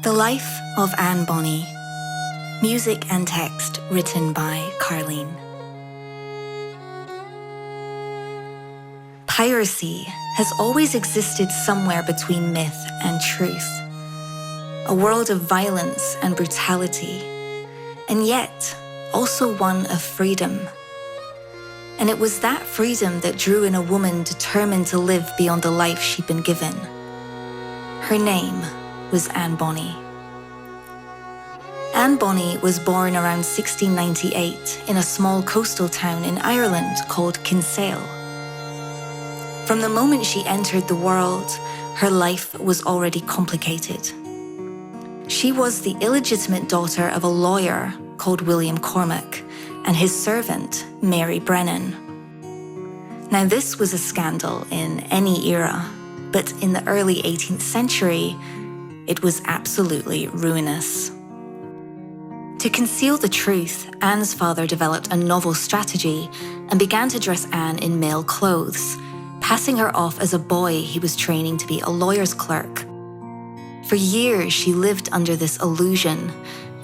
The Life of Anne Bonny. Music and text written by Karliene. Piracy has always existed somewhere between myth and truth. A world of violence and brutality, and yet also one of freedom. And it was that freedom that drew in a woman determined to live beyond the life she'd been given. Her name was Anne Bonny. Anne Bonny was born around 1698 in a small coastal town in Ireland called Kinsale. From the moment she entered the world, her life was already complicated. She was the illegitimate daughter of a lawyer called William Cormac and his servant, Mary Brennan. Now, this was a scandal in any era, but in the early 18th century, it was absolutely ruinous. To conceal the truth, Anne's father developed a novel strategy and began to dress Anne in male clothes, passing her off as a boy he was training to be a lawyer's clerk. For years, she lived under this illusion,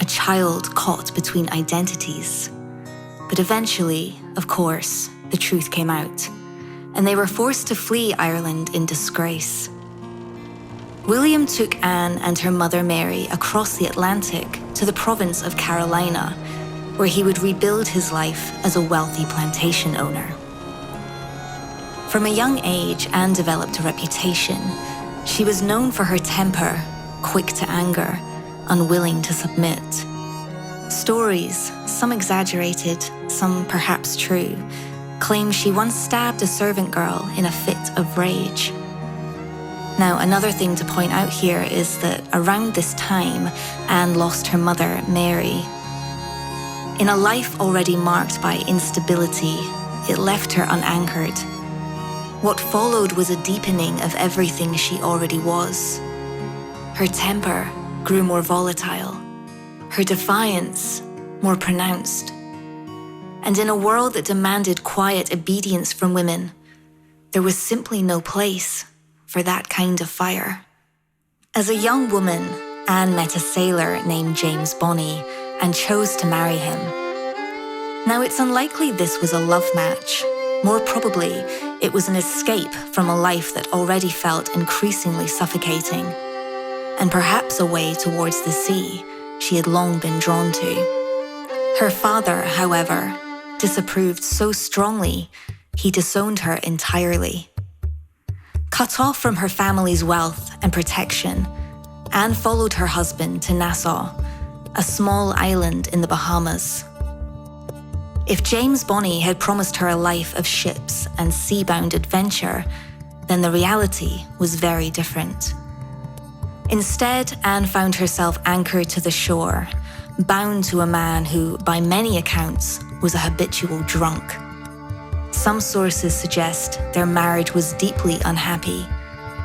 a child caught between identities. But eventually, of course, the truth came out, and they were forced to flee Ireland in disgrace. William took Anne and her mother Mary across the Atlantic to the province of Karliene, where he would rebuild his life as a wealthy plantation owner. From a young age, Anne developed a reputation. She was known for her temper, quick to anger, unwilling to submit. Stories, some exaggerated, some perhaps true, claim she once stabbed a servant girl in a fit of rage. Now, another thing to point out here is that around this time, Anne lost her mother, Mary. In a life already marked by instability, it left her unanchored. What followed was a deepening of everything she already was. Her temper grew more volatile, her defiance more pronounced. And in a world that demanded quiet obedience from women, there was simply no place for that kind of fire. As a young woman, Anne met a sailor named James Bonny and chose to marry him. Now, it's unlikely this was a love match. More probably, it was an escape from a life that already felt increasingly suffocating, and perhaps a way towards the sea she had long been drawn to. Her father, however, disapproved so strongly, he disowned her entirely. Cut off from her family's wealth and protection, Anne followed her husband to Nassau, a small island in the Bahamas. If James Bonny had promised her a life of ships and sea-bound adventure, then the reality was very different. Instead, Anne found herself anchored to the shore, bound to a man who, by many accounts, was a habitual drunk. Some sources suggest their marriage was deeply unhappy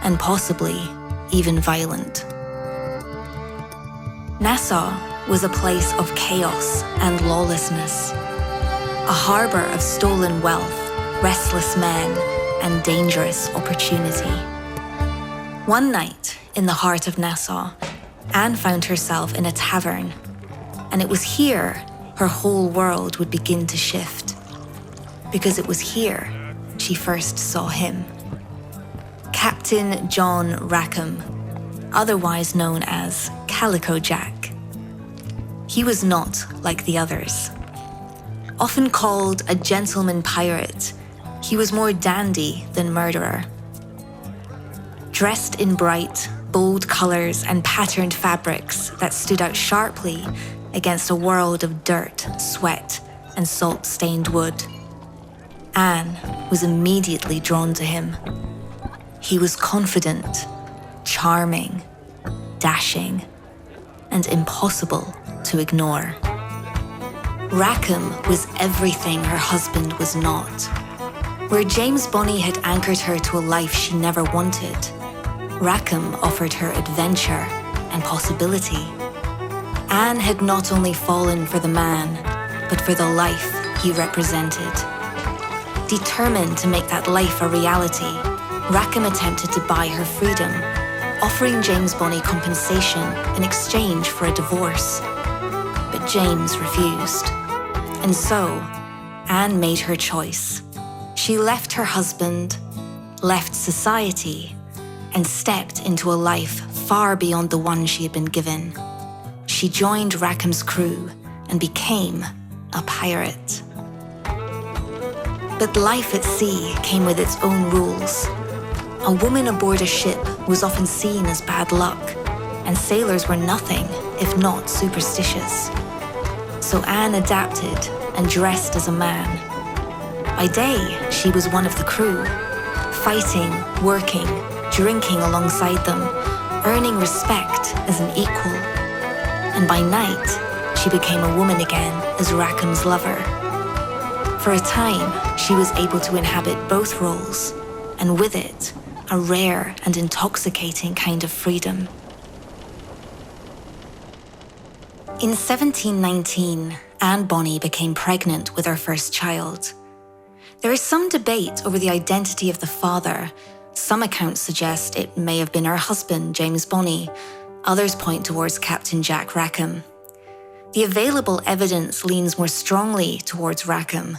and possibly even violent. Nassau was a place of chaos and lawlessness, a harbor of stolen wealth, restless men, and dangerous opportunity. One night, in the heart of Nassau, Anne found herself in a tavern, and it was here her whole world would begin to shift. Because it was here she first saw him. Captain John Rackham, otherwise known as Calico Jack. He was not like the others. Often called a gentleman pirate, he was more dandy than murderer. Dressed in bright, bold colors and patterned fabrics that stood out sharply against a world of dirt, sweat, and salt-stained wood, Anne was immediately drawn to him. He was confident, charming, dashing, and impossible to ignore. Rackham was everything her husband was not. Where James Bonny had anchored her to a life she never wanted, Rackham offered her adventure and possibility. Anne had not only fallen for the man, but for the life he represented. Determined to make that life a reality, Rackham attempted to buy her freedom, offering James Bonny compensation in exchange for a divorce. But James refused. And so, Anne made her choice. She left her husband, left society, and stepped into a life far beyond the one she had been given. She joined Rackham's crew and became a pirate. But life at sea came with its own rules. A woman aboard a ship was often seen as bad luck, and sailors were nothing if not superstitious. So Anne adapted and dressed as a man. By day, she was one of the crew, fighting, working, drinking alongside them, earning respect as an equal. And by night, she became a woman again as Rackham's lover. For a time, she was able to inhabit both roles, and with it, a rare and intoxicating kind of freedom. In 1719, Anne Bonny became pregnant with her first child. There is some debate over the identity of the father. Some accounts suggest it may have been her husband, James Bonny. Others point towards Captain Jack Rackham. The available evidence leans more strongly towards Rackham.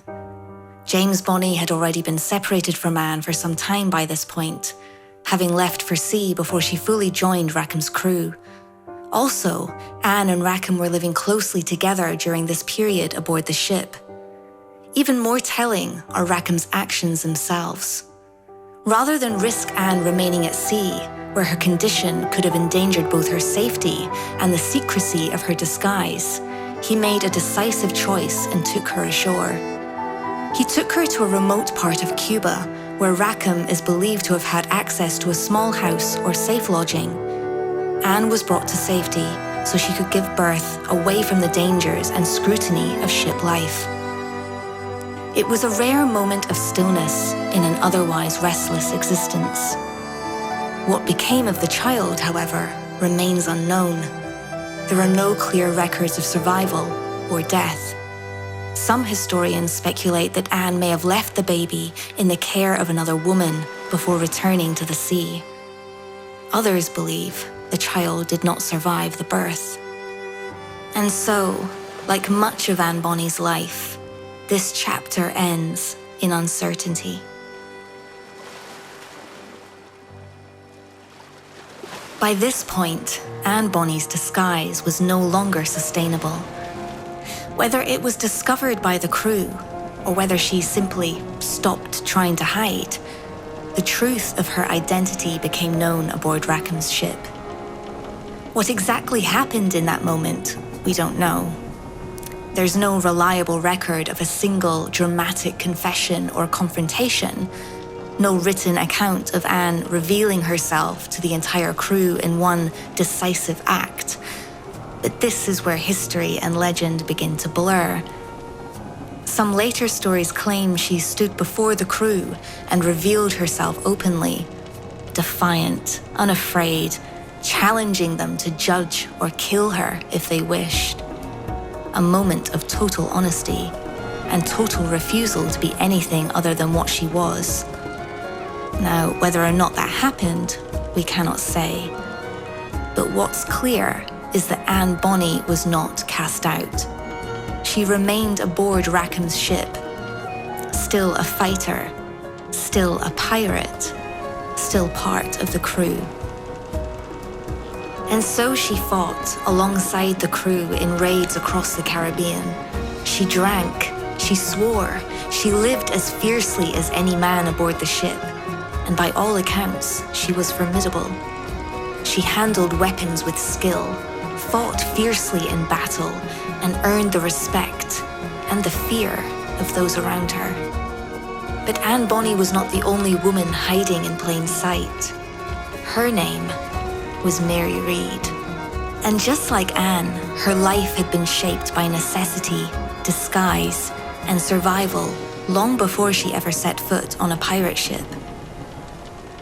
James Bonny had already been separated from Anne for some time by this point, having left for sea before she fully joined Rackham's crew. Also, Anne and Rackham were living closely together during this period aboard the ship. Even more telling are Rackham's actions themselves. Rather than risk Anne remaining at sea, where her condition could have endangered both her safety and the secrecy of her disguise, he made a decisive choice and took her ashore. He took her to a remote part of Cuba, where Rackham is believed to have had access to a small house or safe lodging. Anne was brought to safety so she could give birth away from the dangers and scrutiny of ship life. It was a rare moment of stillness in an otherwise restless existence. What became of the child, however, remains unknown. There are no clear records of survival or death. Some historians speculate that Anne may have left the baby in the care of another woman before returning to the sea. Others believe the child did not survive the birth. And so, like much of Anne Bonny's life, this chapter ends in uncertainty. By this point, Anne Bonny's disguise was no longer sustainable. Whether it was discovered by the crew, or whether she simply stopped trying to hide, the truth of her identity became known aboard Rackham's ship. What exactly happened in that moment, we don't know. There's no reliable record of a single dramatic confession or confrontation, no written account of Anne revealing herself to the entire crew in one decisive act. But this is where history and legend begin to blur. Some later stories claim she stood before the crew and revealed herself openly, defiant, unafraid, challenging them to judge or kill her if they wished. A moment of total honesty and total refusal to be anything other than what she was. Now, whether or not that happened, we cannot say. But what's clear is that Anne Bonny was not cast out. She remained aboard Rackham's ship, still a fighter, still a pirate, still part of the crew. And so she fought alongside the crew in raids across the Caribbean. She drank, she swore, she lived as fiercely as any man aboard the ship. And by all accounts, she was formidable. She handled weapons with skill, fought fiercely in battle, and earned the respect and the fear of those around her. But Anne Bonny was not the only woman hiding in plain sight. Her name was Mary Read. And just like Anne, her life had been shaped by necessity, disguise, and survival long before she ever set foot on a pirate ship.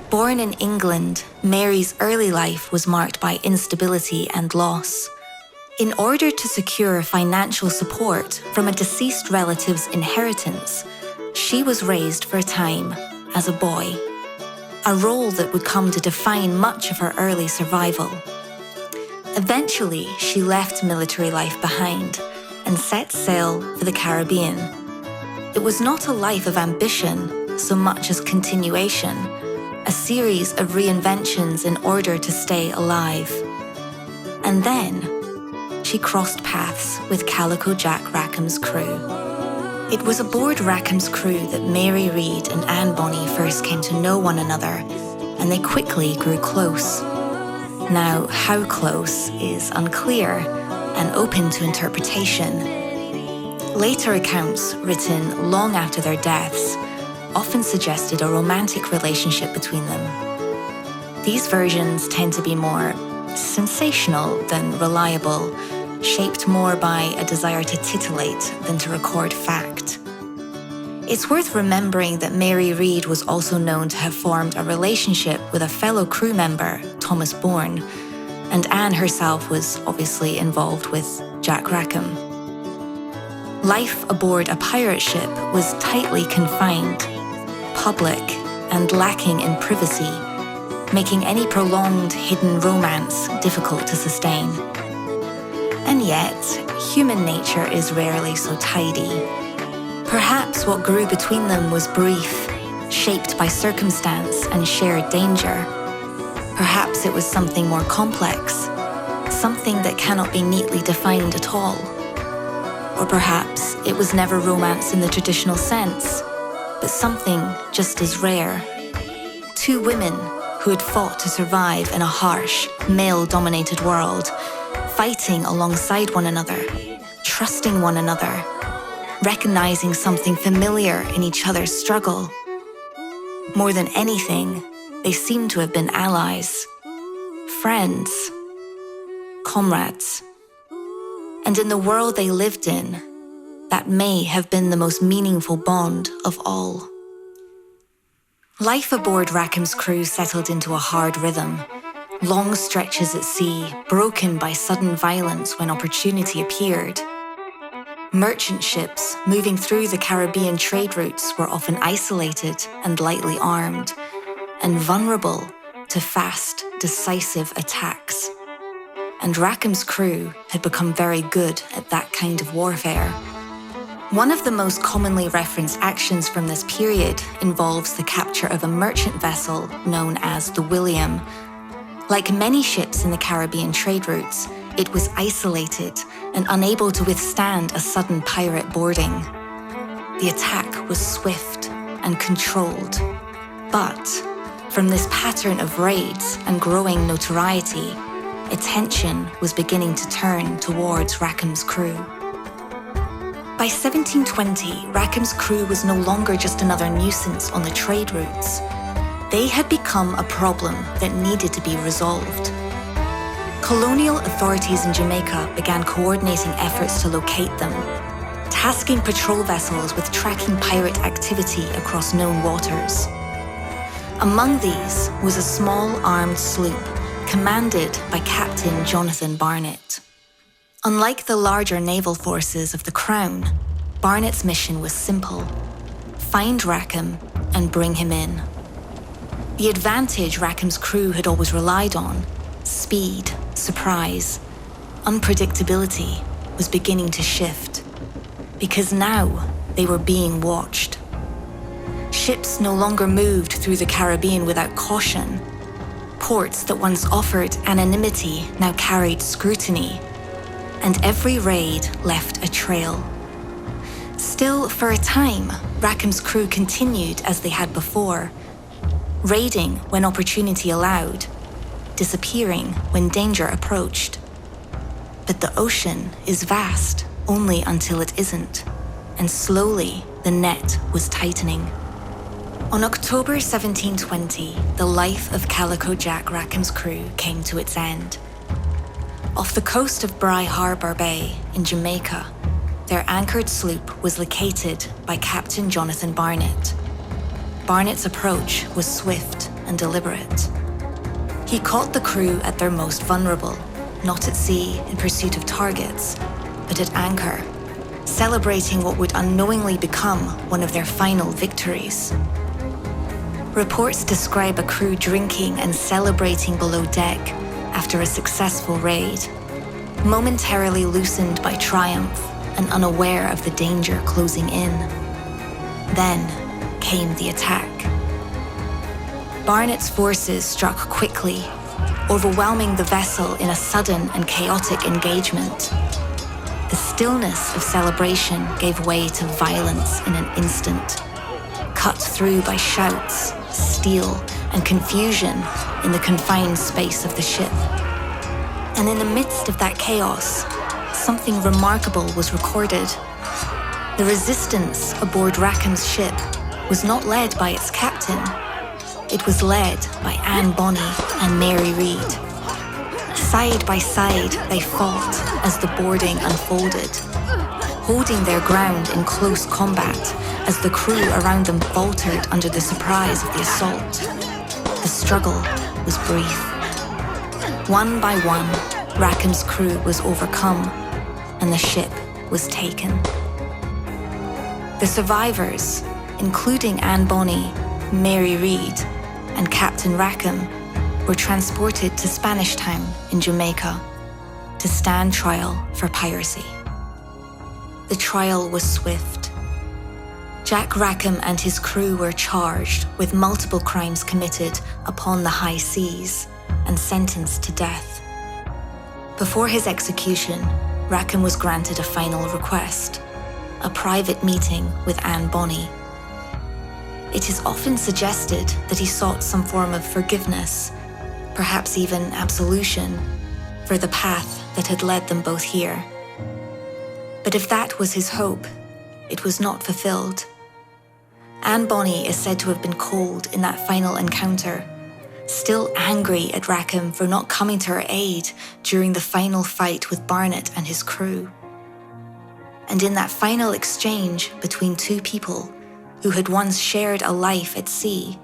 Born in England, Mary's early life was marked by instability and loss. In order to secure financial support from a deceased relative's inheritance, she was raised for a time as a boy. a role that would come to define much of her early survival. Eventually, she left military life behind and set sail for the Caribbean. It was not a life of ambition so much as continuation, a series of reinventions in order to stay alive. And then, she crossed paths with Calico Jack Rackham's crew. It was aboard Rackham's crew that Mary Read and Anne Bonny first came to know one another, and they quickly grew close. Now, how close is unclear and open to interpretation. Later accounts, written long after their deaths, often suggested a romantic relationship between them. These versions tend to be more sensational than reliable, shaped more by a desire to titillate than to record fact. It's worth remembering that Mary Read was also known to have formed a relationship with a fellow crew member, Thomas Bourne, and Anne herself was obviously involved with Jack Rackham. Life aboard a pirate ship was tightly confined, public, and lacking in privacy, making any prolonged hidden romance difficult to sustain. And yet, human nature is rarely so tidy. Perhaps what grew between them was brief, shaped by circumstance and shared danger. Perhaps it was something more complex, something that cannot be neatly defined at all. Or perhaps it was never romance in the traditional sense, but something just as rare. Two women who had fought to survive in a harsh, male-dominated world, fighting alongside one another, trusting one another, recognizing something familiar in each other's struggle. More than anything, they seemed to have been allies, friends, comrades. And in the world they lived in, that may have been the most meaningful bond of all. Life aboard Rackham's crew settled into a hard rhythm. Long stretches at sea, broken by sudden violence when opportunity appeared. Merchant ships moving through the Caribbean trade routes were often isolated and lightly armed, and vulnerable to fast, decisive attacks. And Rackham's crew had become very good at that kind of warfare. One of the most commonly referenced actions from this period involves the capture of a merchant vessel known as the William. Like many ships in the Caribbean trade routes, it was isolated and unable to withstand a sudden pirate boarding. The attack was swift and controlled. But from this pattern of raids and growing notoriety, attention was beginning to turn towards Rackham's crew. By 1720, Rackham's crew was no longer just another nuisance on the trade routes. They had become a problem that needed to be resolved. Colonial authorities in Jamaica began coordinating efforts to locate them, tasking patrol vessels with tracking pirate activity across known waters. Among these was a small armed sloop commanded by Captain Jonathan Barnett. Unlike the larger naval forces of the Crown, Barnett's mission was simple: find Rackham and bring him in. The advantage Rackham's crew had always relied on, speed, surprise, unpredictability, was beginning to shift, because now they were being watched. Ships no longer moved through the Caribbean without caution. Ports that once offered anonymity now carried scrutiny, and every raid left a trail. Still, for a time, Rackham's crew continued as they had before, raiding when opportunity allowed, disappearing when danger approached. But the ocean is vast only until it isn't, and slowly the net was tightening. On October 1720, the life of Calico Jack Rackham's crew came to its end. Off the coast of Bry Harbor Bay in Jamaica, their anchored sloop was located by Captain Jonathan Barnett. Barnett's approach was swift and deliberate. He caught the crew at their most vulnerable, not at sea in pursuit of targets, but at anchor, celebrating what would unknowingly become one of their final victories. Reports describe a crew drinking and celebrating below deck after a successful raid, momentarily loosened by triumph and unaware of the danger closing in. Then came the attack. Barnett's forces struck quickly, overwhelming the vessel in a sudden and chaotic engagement. The stillness of celebration gave way to violence in an instant, cut through by shouts, steel, and confusion in the confined space of the ship. And in the midst of that chaos, something remarkable was recorded. The resistance aboard Rackham's ship was not led by its captain. It was led by Anne Bonny and Mary Read. Side by side, they fought as the boarding unfolded, holding their ground in close combat as the crew around them faltered under the surprise of the assault. The struggle was brief. One by one, Rackham's crew was overcome, and the ship was taken. The survivors, including Anne Bonny, Mary Read, and Captain Rackham, were transported to Spanish Town in Jamaica to stand trial for piracy. The trial was swift. Jack Rackham and his crew were charged with multiple crimes committed upon the high seas and sentenced to death. Before his execution, Rackham was granted a final request, a private meeting with Anne Bonny. It is often suggested that he sought some form of forgiveness, perhaps even absolution, for the path that had led them both here. But if that was his hope, it was not fulfilled. Anne Bonny is said to have been cold in that final encounter, still angry at Rackham for not coming to her aid during the final fight with Barnett and his crew. And in that final exchange between two people who had once shared a life at sea,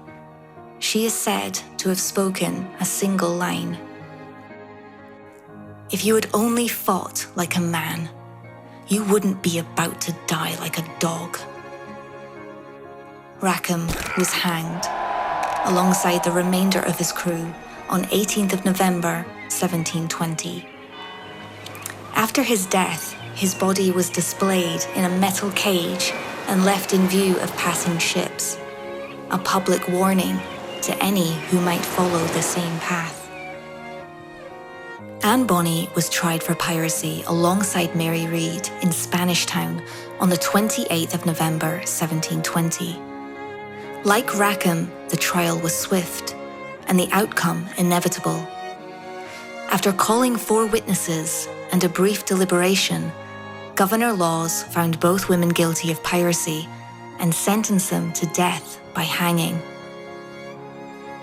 she is said to have spoken a single line. "If you had only fought like a man, you wouldn't be about to die like a dog." Rackham was hanged, alongside the remainder of his crew, on 18th of November, 1720. After his death, his body was displayed in a metal cage and left in view of passing ships, a public warning to any who might follow the same path. Anne Bonny was tried for piracy alongside Mary Read in Spanish Town on the 28th of November, 1720. Like Rackham, the trial was swift, and the outcome inevitable. After calling 4 witnesses and a brief deliberation, Governor Laws found both women guilty of piracy and sentenced them to death by hanging.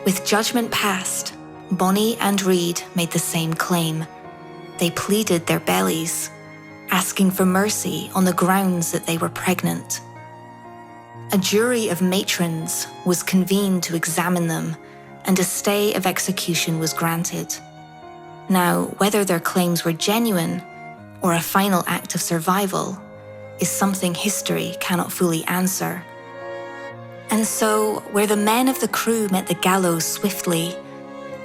With judgment passed, Bonny and Read made the same claim. They pleaded their bellies, asking for mercy on the grounds that they were pregnant. A jury of matrons was convened to examine them, and a stay of execution was granted. Now, whether their claims were genuine or a final act of survival is something history cannot fully answer. And so, where the men of the crew met the gallows swiftly,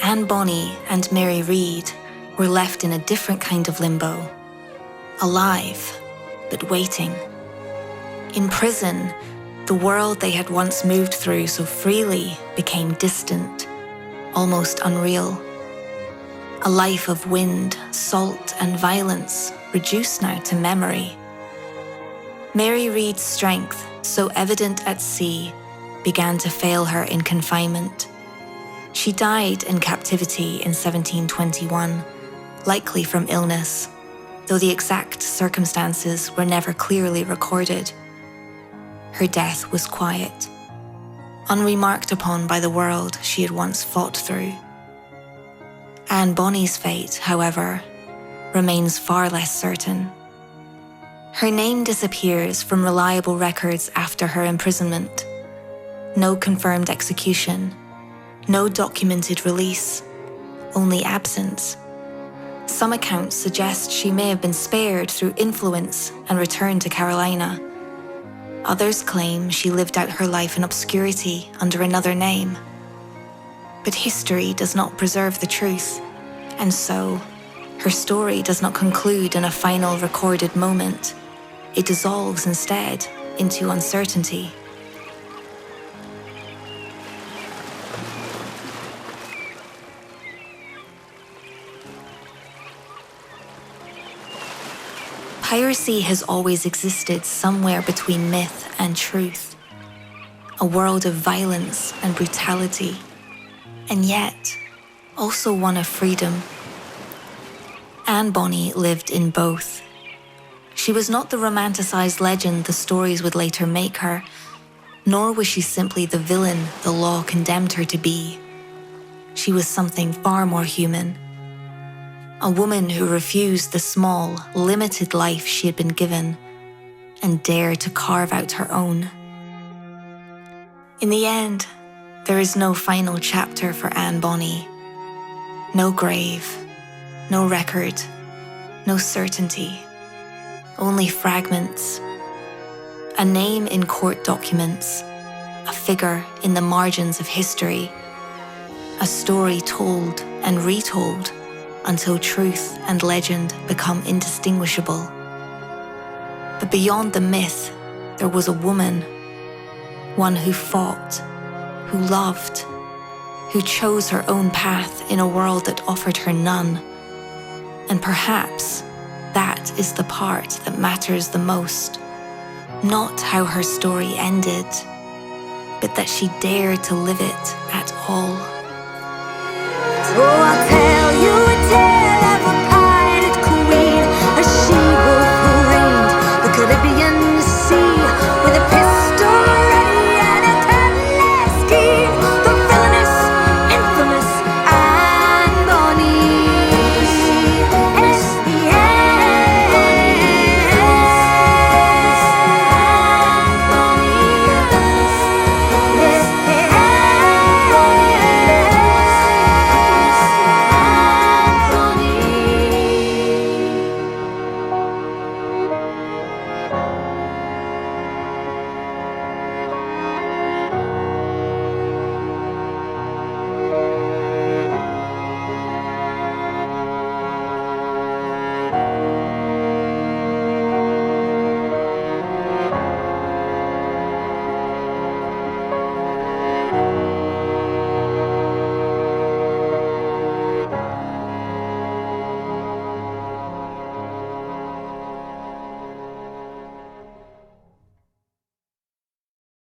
Anne Bonny and Mary Read were left in a different kind of limbo. Alive, but waiting. In prison, the world they had once moved through so freely became distant, almost unreal. A life of wind, salt, and violence reduced now to memory. Mary Read's strength, so evident at sea, began to fail her in confinement. She died in captivity in 1721, likely from illness, though the exact circumstances were never clearly recorded. Her death was quiet, unremarked upon by the world she had once fought through. Anne Bonny's fate, however, remains far less certain. Her name disappears from reliable records after her imprisonment. No confirmed execution, no documented release, only absence. Some accounts suggest she may have been spared through influence and returned to Carolina. Others claim she lived out her life in obscurity under another name. But history does not preserve the truth, and so her story does not conclude in a final recorded moment. It dissolves instead into uncertainty. Piracy has always existed somewhere between myth and truth, a world of violence and brutality, and yet also one of freedom. Bonny lived in both. She was not the romanticized legend the stories would later make her, nor was she simply the villain the law condemned her to be. She was something far more human. A woman who refused the small, limited life she had been given and dared to carve out her own. In the end, there is no final chapter for Bonny. No grave, no record, no certainty, only fragments. A name in court documents, a figure in the margins of history, a story told and retold until truth and legend become indistinguishable. But beyond the myth, there was a woman, one who fought, who loved, who chose her own path in a world that offered her none. And perhaps that is the part that matters the most. Not how her story ended, but that she dared to live it at all. Oh, I'll tell you